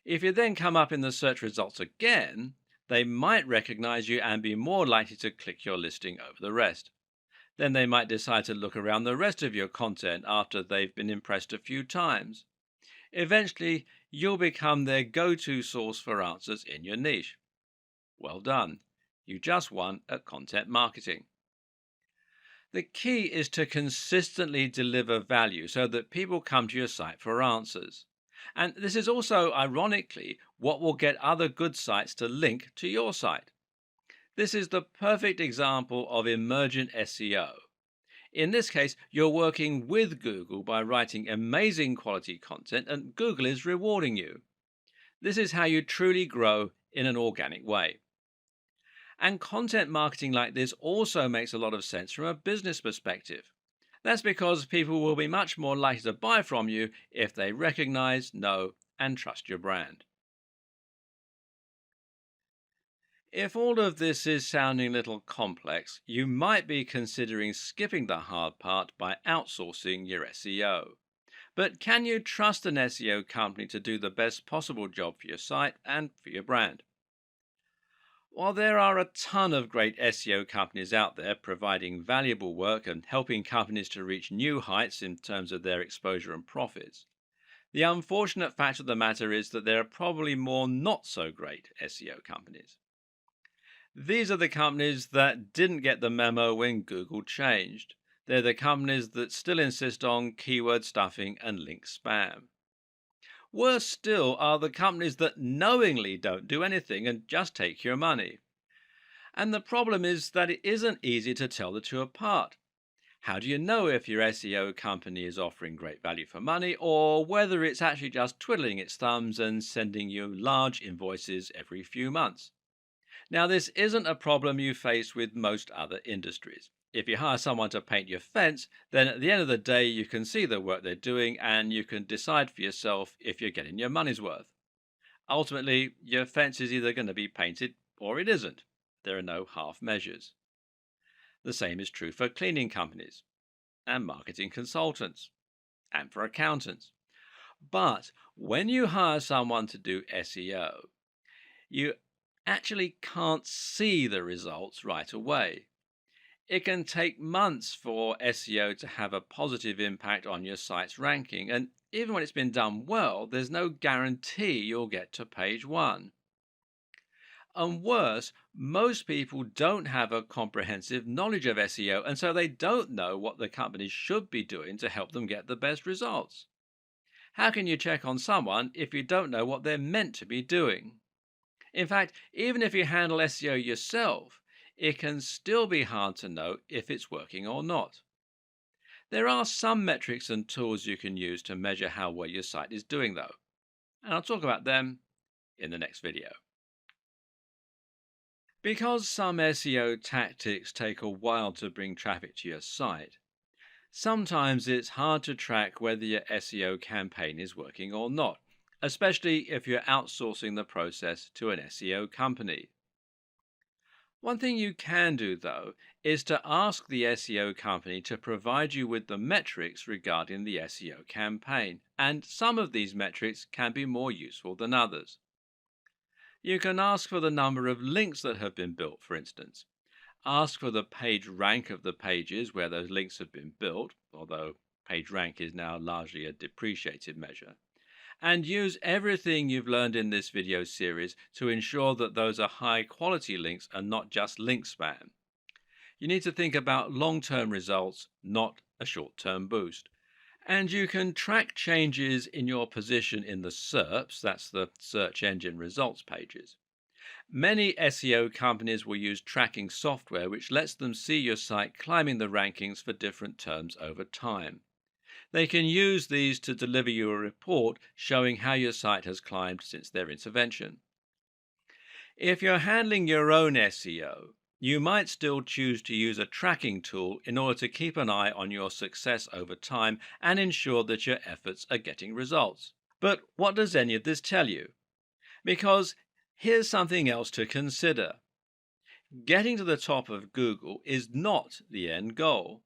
If you then come up in the search results again, they might recognize you and be more likely to click your listing over the rest. Then they might decide to look around the rest of your content after they've been impressed a few times. Eventually, you'll become their go-to source for answers in your niche. Well done. You just won at content marketing. The key is to consistently deliver value so that people come to your site for answers. And this is also, ironically, what will get other good sites to link to your site. This is the perfect example of emergent SEO. In this case, you're working with Google by writing amazing quality content, and Google is rewarding you. This is how you truly grow in an organic way. And content marketing like this also makes a lot of sense from a business perspective. That's because people will be much more likely to buy from you if they recognize, know, and trust your brand. If all of this is sounding a little complex, you might be considering skipping the hard part by outsourcing your SEO. But can you trust an SEO company to do the best possible job for your site and for your brand? While there are a ton of great SEO companies out there providing valuable work and helping companies to reach new heights in terms of their exposure and profits, the unfortunate fact of the matter is that there are probably more not so great SEO companies. These are the companies that didn't get the memo when Google changed. They're the companies that still insist on keyword stuffing and link spam. Worse still are the companies that knowingly don't do anything and just take your money. And the problem is that it isn't easy to tell the two apart. How do you know if your SEO company is offering great value for money or whether it's actually just twiddling its thumbs and sending you large invoices every few months? Now, this isn't a problem you face with most other industries. If you hire someone to paint your fence, then at the end of the day, you can see the work they're doing and you can decide for yourself if you're getting your money's worth. Ultimately, your fence is either going to be painted or it isn't. There are no half measures. The same is true for cleaning companies and marketing consultants and for accountants. But when you hire someone to do SEO, you actually can't see the results right away. It can take months for SEO to have a positive impact on your site's ranking, and even when it's been done well, there's no guarantee you'll get to page 1. And worse, most people don't have a comprehensive knowledge of SEO, and so they don't know what the companies should be doing to help them get the best results. How can you check on someone if you don't know what they're meant to be doing? In fact, even if you handle SEO yourself, it can still be hard to know if it's working or not. There are some metrics and tools you can use to measure how well your site is doing, though, and I'll talk about them in the next video. Because some SEO tactics take a while to bring traffic to your site, sometimes it's hard to track whether your SEO campaign is working or not, especially if you're outsourcing the process to an SEO company. One thing you can do, though, is to ask the SEO company to provide you with the metrics regarding the SEO campaign, and some of these metrics can be more useful than others. You can ask for the number of links that have been built, for instance. Ask for the page rank of the pages where those links have been built, although page rank is now largely a depreciated measure. And use everything you've learned in this video series to ensure that those are high quality links and not just link spam. You need to think about long-term results, not a short-term boost. And you can track changes in your position in the SERPs, that's the search engine results pages. Many SEO companies will use tracking software which lets them see your site climbing the rankings for different terms over time. They can use these to deliver you a report showing how your site has climbed since their intervention. If you're handling your own SEO, you might still choose to use a tracking tool in order to keep an eye on your success over time and ensure that your efforts are getting results. But what does any of this tell you? Because here's something else to consider. Getting to the top of Google is not the end goal.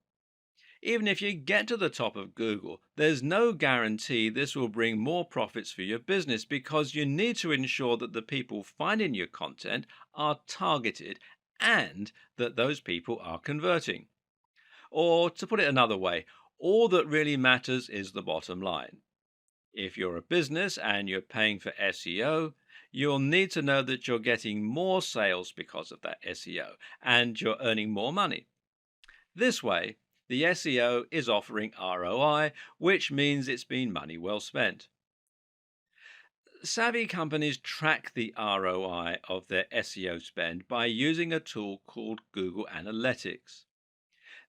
Even if you get to the top of Google, there's no guarantee this will bring more profits for your business because you need to ensure that the people finding your content are targeted and that those people are converting. Or, to put it another way, all that really matters is the bottom line. If you're a business and you're paying for SEO, you'll need to know that you're getting more sales because of that SEO and you're earning more money. This way, the SEO is offering ROI, which means it's been money well spent. Savvy companies track the ROI of their SEO spend by using a tool called Google Analytics.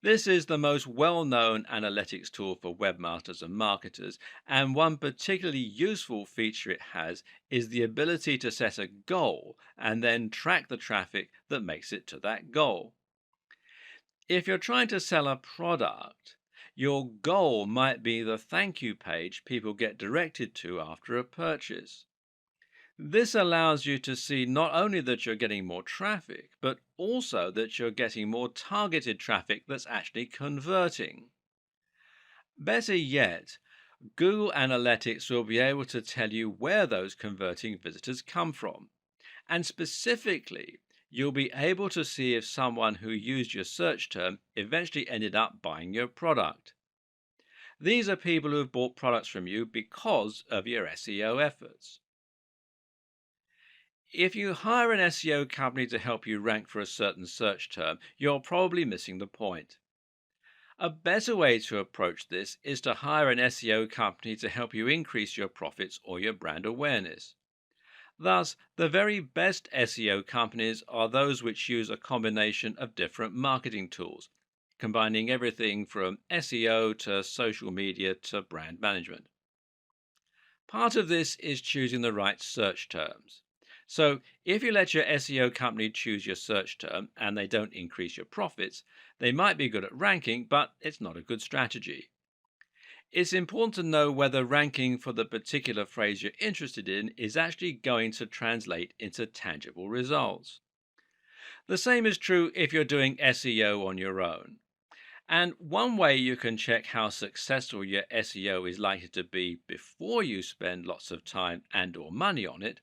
This is the most well known analytics tool for webmasters and marketers, and one particularly useful feature it has is the ability to set a goal and then track the traffic that makes it to that goal. If you're trying to sell a product, your goal might be the thank you page people get directed to after a purchase. This allows you to see not only that you're getting more traffic, but also that you're getting more targeted traffic that's actually converting. Better yet, Google Analytics will be able to tell you where those converting visitors come from. And specifically, you'll be able to see if someone who used your search term eventually ended up buying your product. These are people who have bought products from you because of your SEO efforts. If you hire an SEO company to help you rank for a certain search term, you're probably missing the point. A better way to approach this is to hire an SEO company to help you increase your profits or your brand awareness. Thus, the very best SEO companies are those which use a combination of different marketing tools, combining everything from SEO to social media to brand management. Part of this is choosing the right search terms. So, if you let your SEO company choose your search term and they don't increase your profits, they might be good at ranking, but it's not a good strategy. It's important to know whether ranking for the particular phrase you're interested in is actually going to translate into tangible results. The same is true if you're doing SEO on your own. And one way you can check how successful your SEO is likely to be before you spend lots of time and or money on it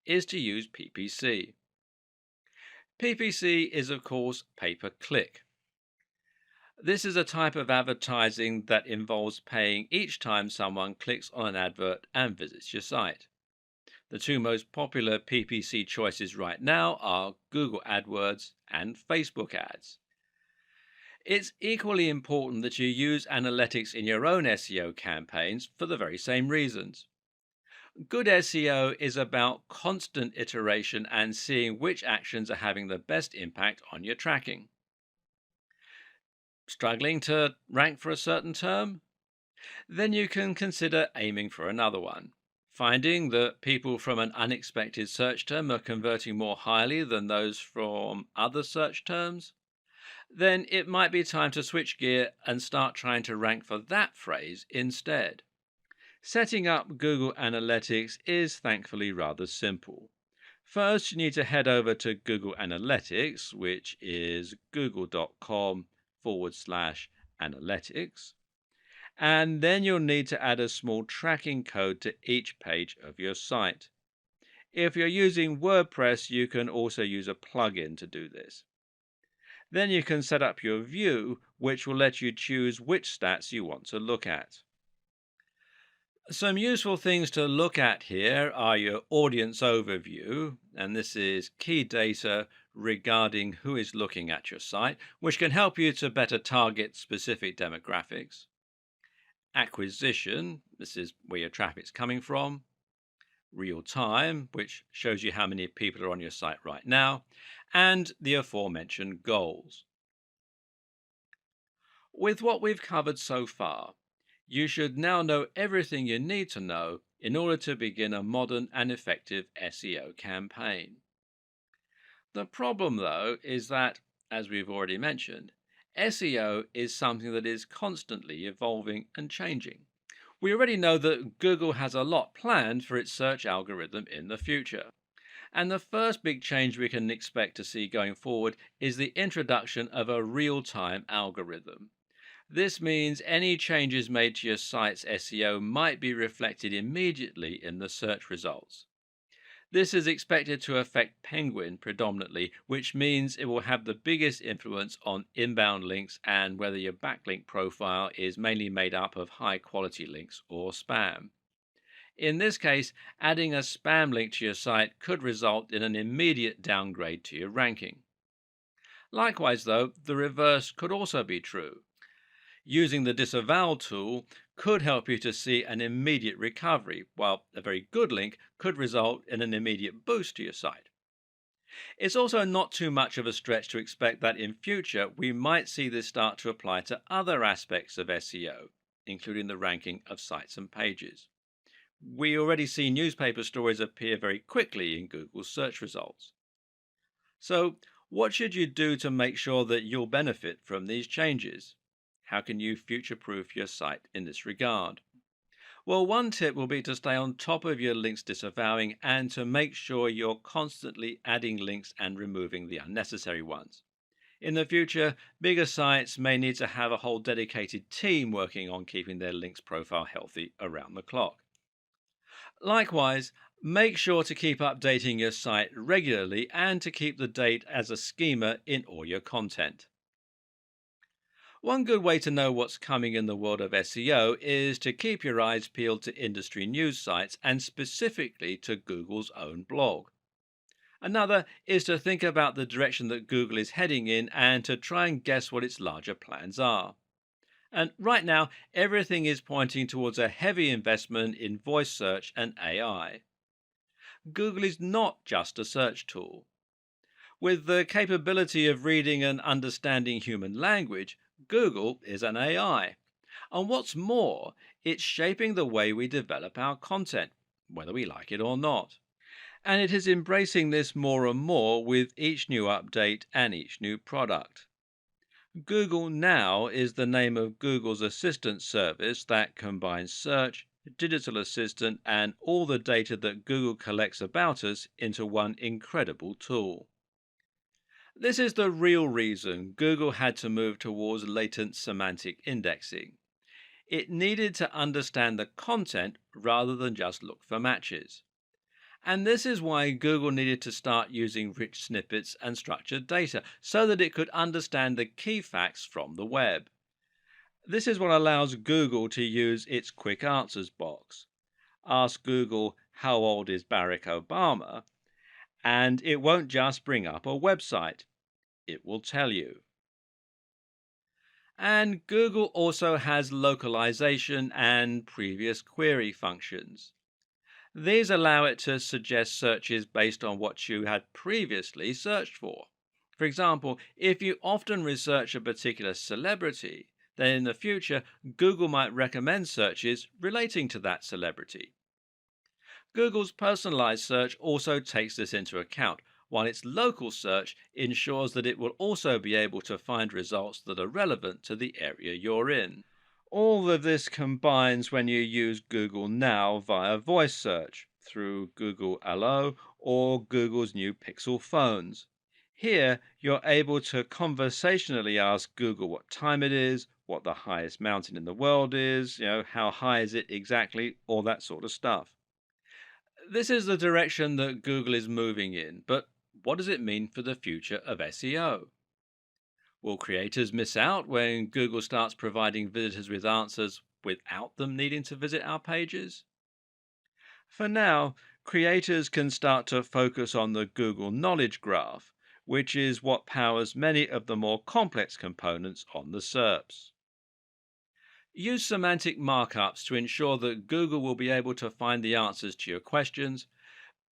is to use PPC. PPC is of course pay-per-click. This is a type of advertising that involves paying each time someone clicks on an advert and visits your site. The two most popular PPC choices right now are Google AdWords and Facebook ads. It's equally important that you use analytics in your own SEO campaigns for the very same reasons. Good SEO is about constant iteration and seeing which actions are having the best impact on your tracking. Struggling to rank for a certain term? Then you can consider aiming for another one. Finding that people from an unexpected search term are converting more highly than those from other search terms? Then it might be time to switch gear and start trying to rank for that phrase instead. Setting up Google Analytics is thankfully rather simple. First, you need to head over to Google Analytics, which is google.com/analytics. And then you'll need to add a small tracking code to each page of your site. If you're using WordPress, you can also use a plugin to do this. Then you can set up your view, which will let you choose which stats you want to look at. Some useful things to look at here are your audience overview, and this is key data regarding who is looking at your site, which can help you to better target specific demographics. acquisition, this is where your traffic's coming from, real time, which shows you how many people are on your site right now, and the aforementioned goals. With what we've covered so far, you should now know everything you need to know in order to begin a modern and effective SEO campaign. The problem, though, is that, as we've already mentioned, SEO is something that is constantly evolving and changing. We already know that Google has a lot planned for its search algorithm in the future. And the first big change we can expect to see going forward is the introduction of a real time algorithm. This means any changes made to your site's SEO might be reflected immediately in the search results. This is expected to affect Penguin predominantly, which means it will have the biggest influence on inbound links and whether your backlink profile is mainly made up of high quality links or spam. In this case, adding a spam link to your site could result in an immediate downgrade to your ranking. Likewise, though, the reverse could also be true. Using the disavow tool could help you to see an immediate recovery, while a very good link could result in an immediate boost to your site. It's also not too much of a stretch to expect that in future we might see this start to apply to other aspects of SEO, including the ranking of sites and pages. We already see newspaper stories appear very quickly in Google's search results. So, what should you do to make sure that you'll benefit from these changes? How can you future proof your site in this regard? Well, one tip will be to stay on top of your links disavowing and to make sure you're constantly adding links and removing the unnecessary ones. In the future, bigger sites may need to have a whole dedicated team working on keeping their links profile healthy around the clock. Likewise, make sure to keep updating your site regularly and to keep the date as a schema in all your content. One good way to know what's coming in the world of SEO is to keep your eyes peeled to industry news sites and specifically to Google's own blog. Another is to think about the direction that Google is heading in and to try and guess what its larger plans are. And right now, everything is pointing towards a heavy investment in voice search and AI. Google is not just a search tool. With the capability of reading and understanding human language, Google is an AI. And what's more, it's shaping the way we develop our content, whether we like it or not. And it is embracing this more and more with each new update and each new product. Google Now is the name of Google's assistant service that combines search, digital assistant, and all the data that Google collects about us into one incredible tool. This is the real reason Google had to move towards latent semantic indexing. It needed to understand the content rather than just look for matches. And this is why Google needed to start using rich snippets and structured data so that it could understand the key facts from the web. This is what allows Google to use its quick answers box. Ask Google, how old is Barack Obama? And it won't just bring up a website. It will tell you. And Google also has localization and previous query functions. These allow it to suggest searches based on what you had previously searched for. For example, if you often research a particular celebrity, then in the future, Google might recommend searches relating to that celebrity. Google's personalized search also takes this into account, while its local search ensures that it will also be able to find results that are relevant to the area you're in. All of this combines when you use Google Now via voice search through Google Allo or Google's new Pixel phones. Here, you're able to conversationally ask Google what time it is, what the highest mountain in the world is, how high is it exactly, all that sort of stuff. This is the direction that Google is moving in, but what does it mean for the future of SEO? Will creators miss out when Google starts providing visitors with answers without them needing to visit our pages? For now, creators can start to focus on the Google Knowledge Graph, which is what powers many of the more complex components on the SERPs. Use semantic markups to ensure that Google will be able to find the answers to your questions.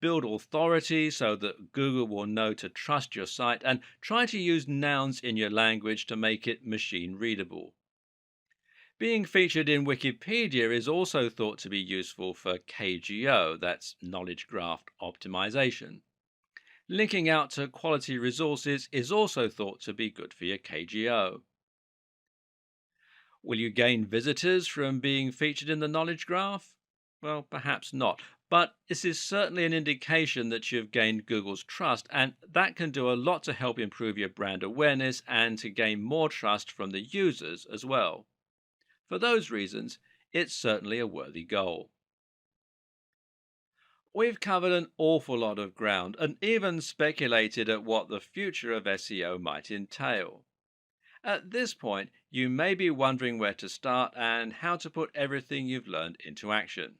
Build authority so that Google will know to trust your site, and try to use nouns in your language to make it machine readable. Being featured in Wikipedia is also thought to be useful for KGO, that's knowledge graph optimization. Linking out to quality resources is also thought to be good for your KGO. Will you gain visitors from being featured in the knowledge graph? Well, perhaps not. But this is certainly an indication that you've gained Google's trust, and that can do a lot to help improve your brand awareness and to gain more trust from the users as well. For those reasons, it's certainly a worthy goal. We've covered an awful lot of ground and even speculated at what the future of SEO might entail. At this point, you may be wondering where to start and how to put everything you've learned into action.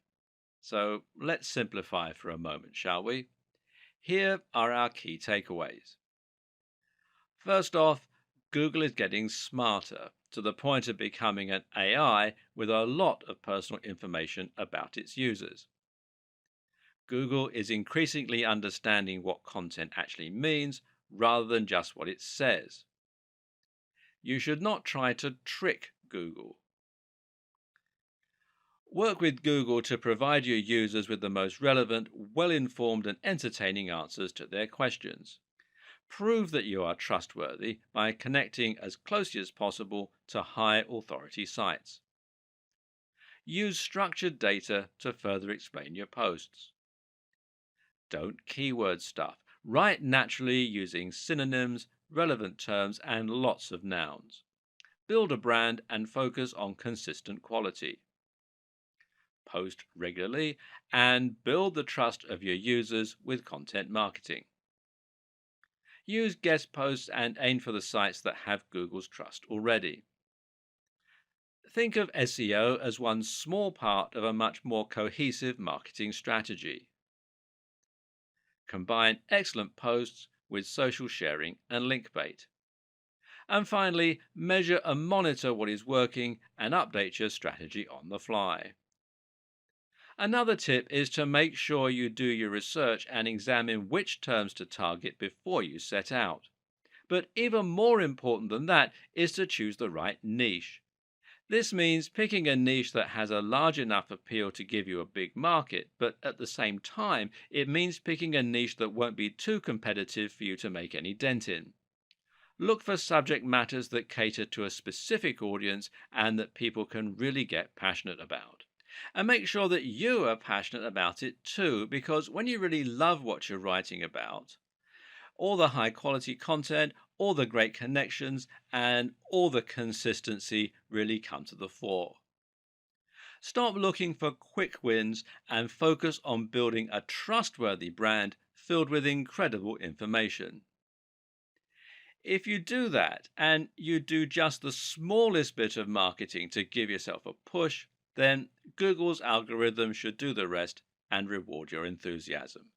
So let's simplify for a moment, shall we? Here are our key takeaways. First off, Google is getting smarter to the point of becoming an AI with a lot of personal information about its users. Google is increasingly understanding what content actually means rather than just what it says. You should not try to trick Google. Work with Google to provide your users with the most relevant, well informed, and entertaining answers to their questions. Prove that you are trustworthy by connecting as closely as possible to high authority sites. Use structured data to further explain your posts. Don't keyword stuff. Write naturally using synonyms, relevant terms, and lots of nouns. Build a brand and focus on consistent quality. Post regularly and build the trust of your users with content marketing. Use guest posts and aim for the sites that have Google's trust already. Think of SEO as one small part of a much more cohesive marketing strategy. Combine excellent posts with social sharing and link bait. And finally, measure and monitor what is working and update your strategy on the fly. Another tip is to make sure you do your research and examine which terms to target before you set out. But even more important than that is to choose the right niche. This means picking a niche that has a large enough appeal to give you a big market, but at the same time, it means picking a niche that won't be too competitive for you to make any dent in. Look for subject matters that cater to a specific audience and that people can really get passionate about. And make sure that you are passionate about it too, because when you really love what you're writing about, all the high quality content, all the great connections, and all the consistency really come to the fore. Stop looking for quick wins and focus on building a trustworthy brand filled with incredible information. If you do that and you do just the smallest bit of marketing to give yourself a push, then Google's algorithm should do the rest and reward your enthusiasm.